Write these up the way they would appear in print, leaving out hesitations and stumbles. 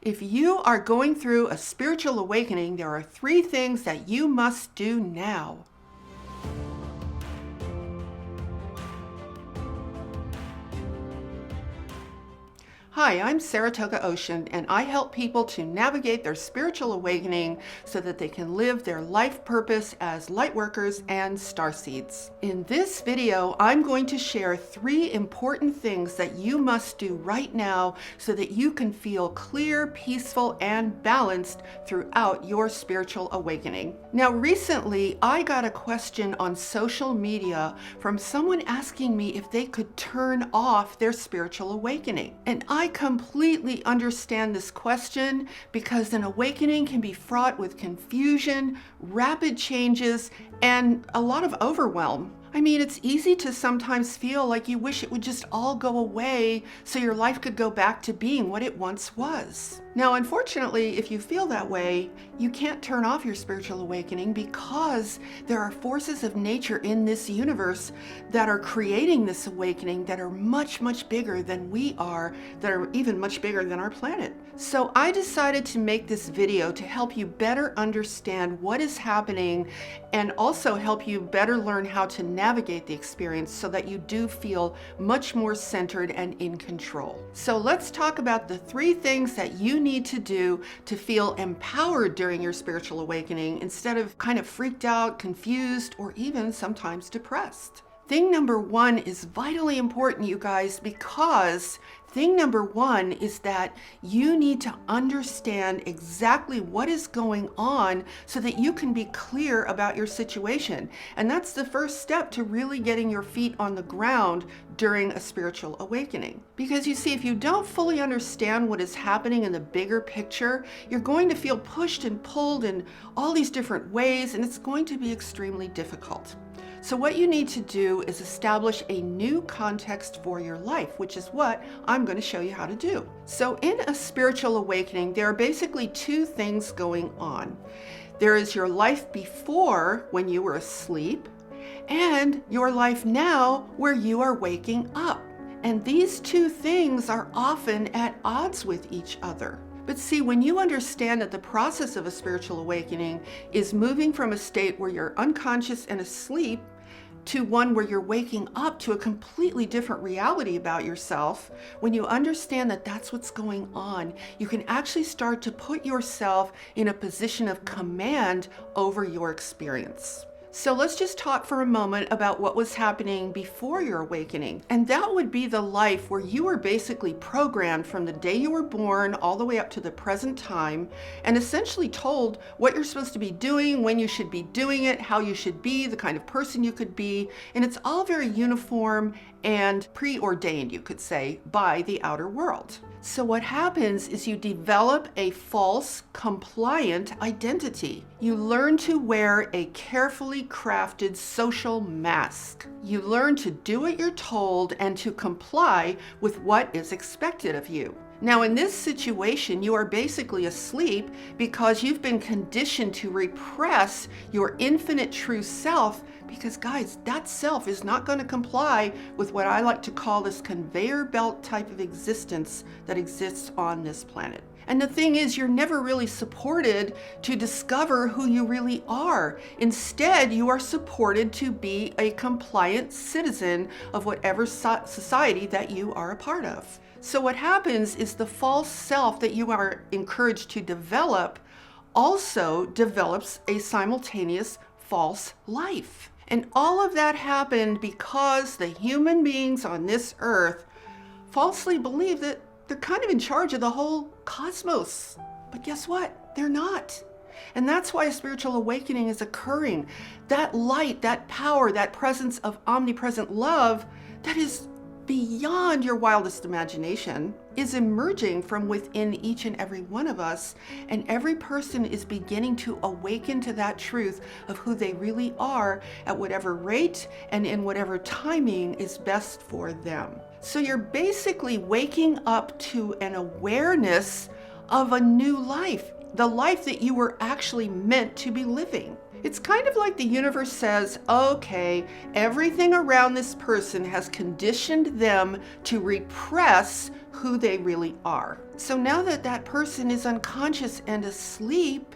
If you are going through a spiritual awakening, there are 3 things that you must do now. Hi, I'm Saratoga Ocean, and I help people to navigate their spiritual awakening so that they can live their life purpose as light workers and starseeds. In this video, I'm going to share 3 important things that you must do right now so that you can feel clear, peaceful, and balanced throughout your spiritual awakening. Now, recently, I got a question on social media from someone asking me if they could turn off their spiritual awakening. And I completely understand this question because an awakening can be fraught with confusion, rapid changes, and a lot of overwhelm. I mean, it's easy to sometimes feel like you wish it would just all go away so your life could go back to being what it once was. Now, unfortunately, if you feel that way, you can't turn off your spiritual awakening because there are forces of nature in this universe that are creating this awakening that are much, much bigger than we are, that are even much bigger than our planet. So I decided to make this video to help you better understand what is happening and also help you better learn how to navigate the experience so that you do feel much more centered and in control. So let's talk about the 3 things that you need to do to feel empowered during your spiritual awakening instead of kind of freaked out, confused, or even sometimes depressed. Thing number 1 is vitally important, you guys, because thing number 1 is that you need to understand exactly what is going on so that you can be clear about your situation. And that's the first step to really getting your feet on the ground during a spiritual awakening. Because you see, if you don't fully understand what is happening in the bigger picture, you're going to feel pushed and pulled in all these different ways, and it's going to be extremely difficult. So what you need to do is establish a new context for your life, which is what I'm going to show you how to do. So in a spiritual awakening, there are basically 2 things going on. There is your life before, when you were asleep, and your life now where you are waking up. And these 2 things are often at odds with each other. But see, when you understand that the process of a spiritual awakening is moving from a state where you're unconscious and asleep to one where you're waking up to a completely different reality about yourself, when you understand that that's what's going on, you can actually start to put yourself in a position of command over your experience. So let's just talk for a moment about what was happening before your awakening. And that would be the life where you were basically programmed from the day you were born all the way up to the present time and essentially told what you're supposed to be doing, when you should be doing it, how you should be, the kind of person you could be. And it's all very uniform and preordained, you could say, by the outer world. So what happens is you develop a false, compliant identity. You learn to wear a carefully crafted social mask. You learn to do what you're told and to comply with what is expected of you. Now, in this situation, you are basically asleep because you've been conditioned to repress your infinite true self because, guys, that self is not going to comply with what I like to call this conveyor belt type of existence that exists on this planet. And the thing is, you're never really supported to discover who you really are. Instead, you are supported to be a compliant citizen of whatever society that you are a part of. So what happens is the false self that you are encouraged to develop also develops a simultaneous false life. And all of that happened because the human beings on this earth falsely believe that they're kind of in charge of the whole cosmos. But guess what? They're not. And that's why a spiritual awakening is occurring. That light, that power, that presence of omnipresent love that is beyond your wildest imagination is emerging from within each and every one of us, and every person is beginning to awaken to that truth of who they really are at whatever rate and in whatever timing is best for them. So you're basically waking up to an awareness of a new life. the life that you were actually meant to be living. It's kind of like the universe says, okay, everything around this person has conditioned them to repress who they really are. So now that that person is unconscious and asleep,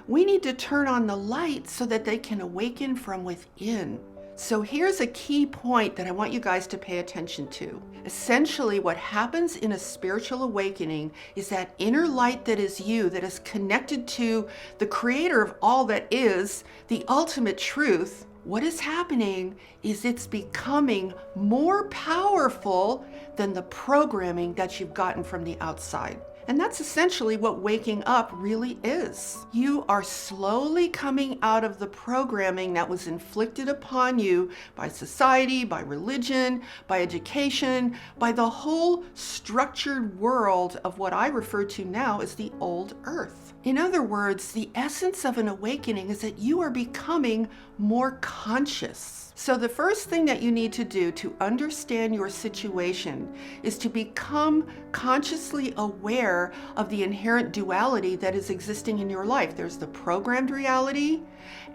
we need to turn on the light so that they can awaken from within. So here's a key point that I want you guys to pay attention to. Essentially, what happens in a spiritual awakening is that inner light that is you, that is connected to the creator of all that is, the ultimate truth. What is happening is it's becoming more powerful than the programming that you've gotten from the outside. And that's essentially what waking up really is. You are slowly coming out of the programming that was inflicted upon you by society, by religion, by education, by the whole structured world of what I refer to now as the old earth. In other words, the essence of an awakening is that you are becoming more conscious. So the first thing that you need to do to understand your situation is to become consciously aware of the inherent duality that is existing in your life. There's the programmed reality,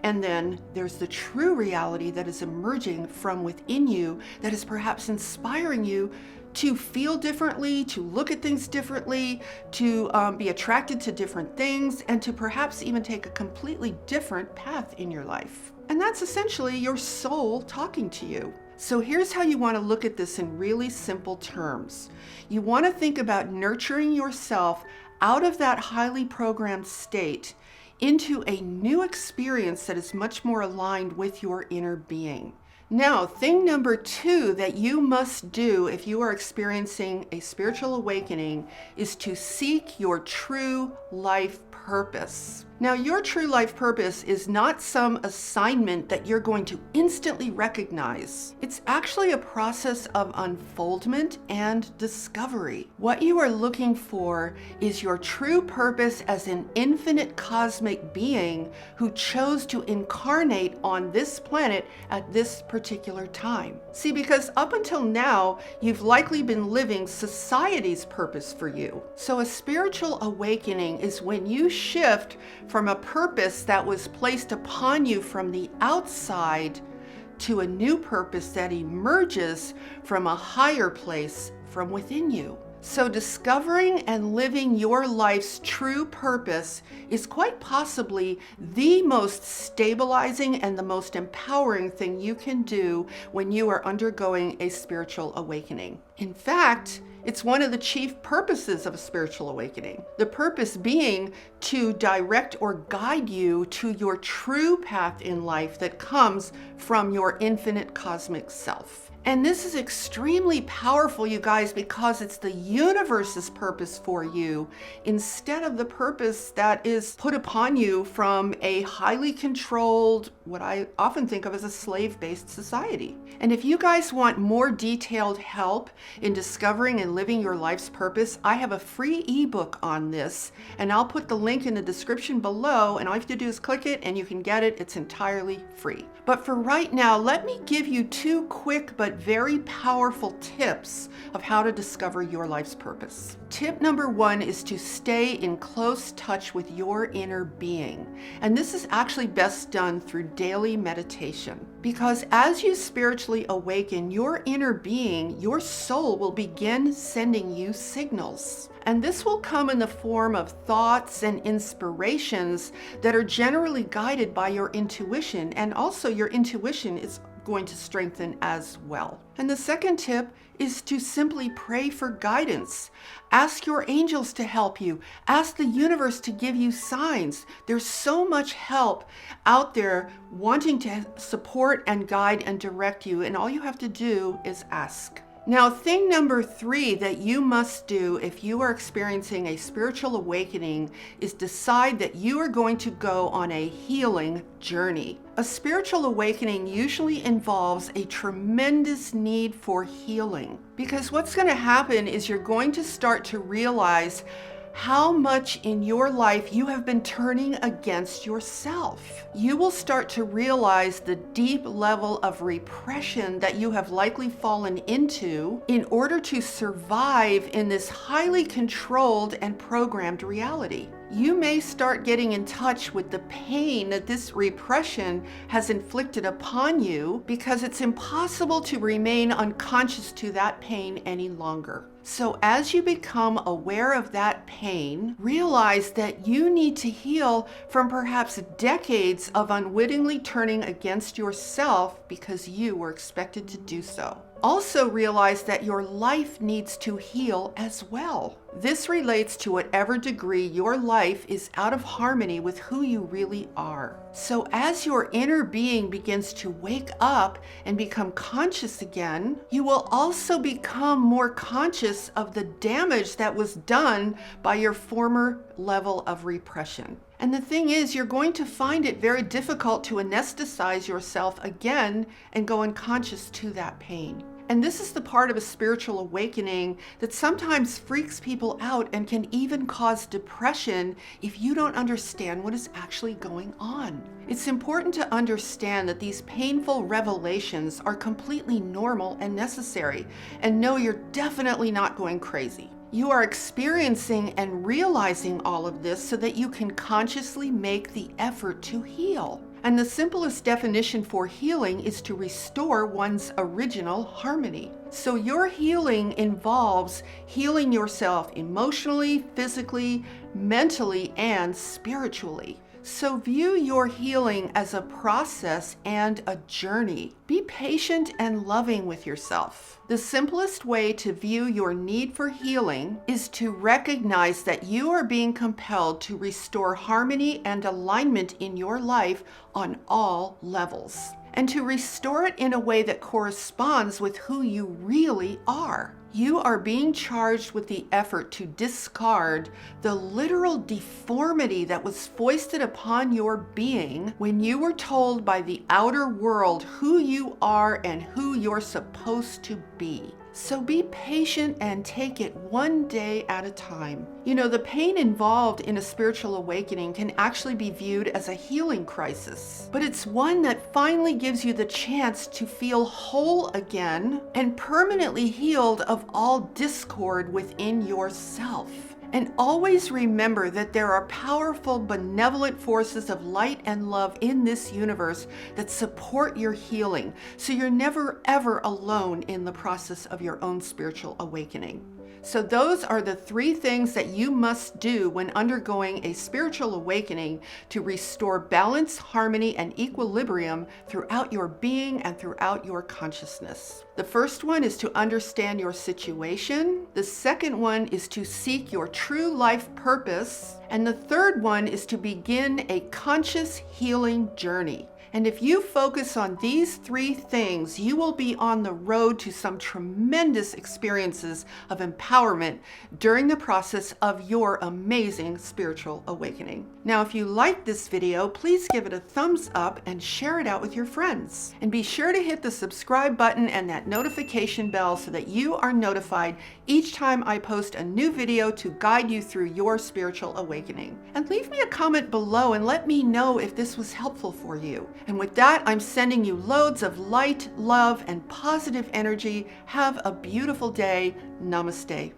and then there's the true reality that is emerging from within you that is perhaps inspiring you to feel differently, to look at things differently, to be attracted to different things, and to perhaps even take a completely different path in your life. And that's essentially your soul talking to you. So here's how you want to look at this in really simple terms. You want to think about nurturing yourself out of that highly programmed state into a new experience that is much more aligned with your inner being. Now, thing number 2 that you must do if you are experiencing a spiritual awakening is to seek your true life purpose. Now, your true life purpose is not some assignment that you're going to instantly recognize. It's actually a process of unfoldment and discovery. What you are looking for is your true purpose as an infinite cosmic being who chose to incarnate on this planet at this particular time. See, because up until now, you've likely been living society's purpose for you. So a spiritual awakening is when you shift from a purpose that was placed upon you from the outside to a new purpose that emerges from a higher place from within you. So discovering and living your life's true purpose is quite possibly the most stabilizing and the most empowering thing you can do when you are undergoing a spiritual awakening. In fact, it's one of the chief purposes of a spiritual awakening. The purpose being to direct or guide you to your true path in life that comes from your infinite cosmic self. And this is extremely powerful, you guys, because it's the universe's purpose for you instead of the purpose that is put upon you from a highly controlled, what I often think of as a slave-based society. And if you guys want more detailed help in discovering and living your life's purpose, I have a free ebook on this, and I'll put the link in the description below, and all you have to do is click it and you can get it. It's entirely free. But for right now, let me give you 2 quick but very powerful tips of how to discover your life's purpose. Tip number 1 is to stay in close touch with your inner being. And this is actually best done through daily meditation. Because as you spiritually awaken, your inner being, your soul will begin sending you signals. And this will come in the form of thoughts and inspirations that are generally guided by your intuition, and also your intuition is going to strengthen as well. And the second tip is to simply pray for guidance. Ask your angels to help you. Ask the universe to give you signs. There's so much help out there wanting to support and guide and direct you, and all you have to do is ask. Now, thing number 3 that you must do if you are experiencing a spiritual awakening is decide that you are going to go on a healing journey. A spiritual awakening usually involves a tremendous need for healing, because what's going to happen is you're going to start to realize how much in your life you have been turning against yourself. You will start to realize the deep level of repression that you have likely fallen into in order to survive in this highly controlled and programmed reality. you may start getting in touch with the pain that this repression has inflicted upon you, because it's impossible to remain unconscious to that pain any longer. So as you become aware of that pain, realize that you need to heal from perhaps decades of unwittingly turning against yourself because you were expected to do so. Also realize that your life needs to heal as well. This relates to whatever degree your life is out of harmony with who you really are. So as your inner being begins to wake up and become conscious again, you will also become more conscious of the damage that was done by your former level of repression. And the thing is, you're going to find it very difficult to anesthetize yourself again and go unconscious to that pain. And this is the part of a spiritual awakening that sometimes freaks people out and can even cause depression if you don't understand what is actually going on. It's important to understand that these painful revelations are completely normal and necessary, and no, you're definitely not going crazy. You are experiencing and realizing all of this so that you can consciously make the effort to heal. And the simplest definition for healing is to restore one's original harmony. So your healing involves healing yourself emotionally, physically, mentally, and spiritually. So view your healing as a process and a journey. Be patient and loving with yourself. The simplest way to view your need for healing is to recognize that you are being compelled to restore harmony and alignment in your life on all levels, and to restore it in a way that corresponds with who you really are. You are being charged with the effort to discard the literal deformity that was foisted upon your being when you were told by the outer world who you are and who you're supposed to be. So be patient and take it one day at a time. You know, the pain involved in a spiritual awakening can actually be viewed as a healing crisis, but it's one that finally gives you the chance to feel whole again and permanently healed of all discord within yourself. And always remember that there are powerful, benevolent forces of light and love in this universe that support your healing. So you're never, ever alone in the process of your own spiritual awakening. So those are the 3 things that you must do when undergoing a spiritual awakening to restore balance, harmony, and equilibrium throughout your being and throughout your consciousness. The first one is to understand your situation. The second one is to seek your true life purpose. And the third one is to begin a conscious healing journey. And if you focus on these 3 things, you will be on the road to some tremendous experiences of empowerment during the process of your amazing spiritual awakening. Now, if you like this video, please give it a thumbs up and share it out with your friends. And be sure to hit the subscribe button and that notification bell so that you are notified each time I post a new video to guide you through your spiritual awakening. And leave me a comment below and let me know if this was helpful for you. And with that, I'm sending you loads of light, love, and positive energy. Have a beautiful day. Namaste.